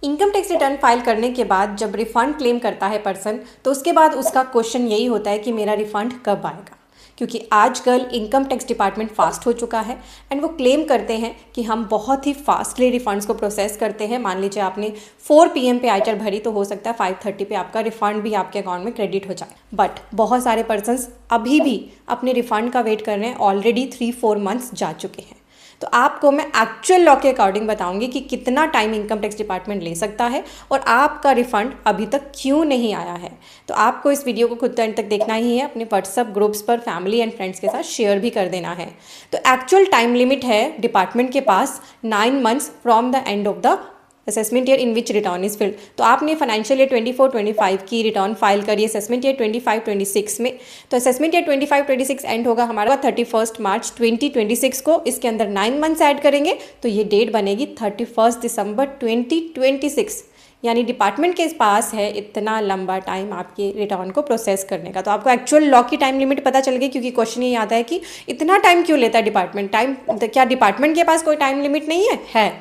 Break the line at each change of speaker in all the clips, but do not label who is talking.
Income tax return file करने के बाद जब रिफ़ंड क्लेम करता है पर्सन, तो उसके बाद उसका क्वेश्चन यही होता है कि मेरा रिफ़ंड कब आएगा। क्योंकि आजकल इनकम टैक्स डिपार्टमेंट फास्ट हो चुका है एंड वो क्लेम करते हैं कि हम बहुत ही फास्टली रिफंड्स को प्रोसेस करते हैं। मान लीजिए आपने 4 PM पे आइटर भरी, तो हो सकता है 5:30 पे आपका रिफंड भी आपके अकाउंट में क्रेडिट हो जाए। बट बहुत सारे पर्सन्स अभी भी अपने रिफंड का वेट कर रहे हैं। ऑलरेडी 3-4 मंथ्स जा चुके हैं। तो आपको मैं एक्चुअल लॉ के अकॉर्डिंग बताऊंगी कि कितना टाइम इनकम टैक्स डिपार्टमेंट ले सकता है और आपका रिफंड अभी तक क्यों नहीं आया है। तो आपको इस वीडियो को खुद एंड तक देखना ही है, अपने व्हाट्सएप ग्रुप्स पर फैमिली एंड फ्रेंड्स के साथ शेयर भी कर देना है। तो एक्चुअल टाइम लिमिट है डिपार्टमेंट के पास 9 months from the end of the assessment year in which return is filled. तो आपने फाइनेंशियल ईयर 24-25 की रिटर्न फाइल करी असेसमेंट ईयर 25-26 में। तो असेसमेंट ईयर 25-26 एंड होगा हमारा 31 मार्च 2026 को। इसके अंदर 9 मंथ्स ऐड करेंगे तो ये डेट बनेगी 31 दिसंबर 2026। यानी डिपार्टमेंट के पास है इतना लंबा टाइम आपके रिटर्न को प्रोसेस करने का। तो आपको एक्चुअल लॉ की टाइम लिमिट पता चल गई, क्योंकि क्वेश्चन ये आता है कि इतना टाइम क्यों लेता है डिपार्टमेंट। क्या डिपार्टमेंट के पास कोई टाइम लिमिट नहीं है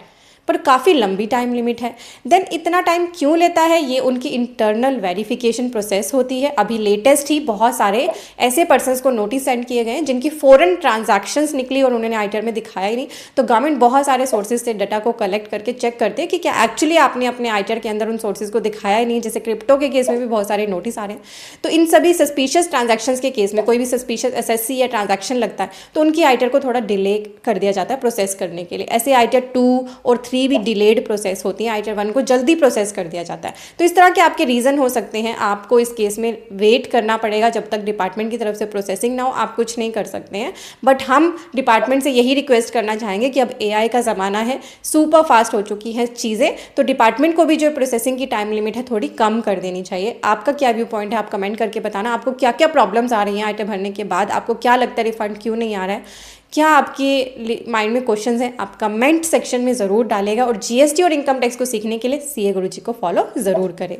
पर काफ़ी लंबी टाइम लिमिट है। देन इतना टाइम क्यों लेता है, ये उनकी इंटरनल वेरिफिकेशन प्रोसेस होती है। अभी लेटेस्ट ही बहुत सारे ऐसे पर्सन्स को नोटिस सेंड किए गए हैं जिनकी फॉरेन ट्रांजैक्शंस निकली और उन्होंने आइटर में दिखाया ही नहीं। तो गवर्नमेंट बहुत सारे सोर्सेज से डाटा को कलेक्ट करके चेक करते हैं कि क्या एक्चुअली आपने अपने आइटर के अंदर उन सोर्सेज को दिखाया ही नहीं। जैसे क्रिप्टो के केस में भी बहुत सारे नोटिस आ रहे हैं। तो इन सभी सस्पिशियस ट्रांजैक्शंस के केस में कोई भी सस्पिशियस SSC या ट्रांजैक्शन लगता है तो उनकी आइटर को थोड़ा डिले कर दिया जाता है प्रोसेस करने के लिए। ऐसे आइटर 2 और 3 भी डिलेड प्रोसेस होती है, आइटर 1 को जल्दी प्रोसेस कर दिया जाता है। तो इस तरह के आपके रीज़न हो सकते हैं। आपको इस केस में वेट करना पड़ेगा जब तक डिपार्टमेंट की तरफ से प्रोसेसिंग ना हो। आप कुछ नहीं कर सकते हैं। बट हम डिपार्टमेंट से यही रिक्वेस्ट करना चाहेंगे कि अब AI का ज़माना है, सुपर फास्ट हो चुकी है चीज़ें, तो डिपार्टमेंट को भी जो प्रोसेसिंग की टाइम लिमिट है थोड़ी कम कर देनी चाहिए। आपका क्या व्यू पॉइंट है, आप कमेंट करके बताना। आपको क्या क्या प्रॉब्लम्स आ रही हैं आइटर भरने के बाद, आपको क्या लगता है रिफंड क्यों नहीं आ रहा है, क्या आपके माइंड में क्वेश्चंस हैं, आप कमेंट सेक्शन में ज़रूर डालेगा। और GST और इनकम टैक्स को सीखने के लिए CA गुरुजी को फॉलो ज़रूर करें।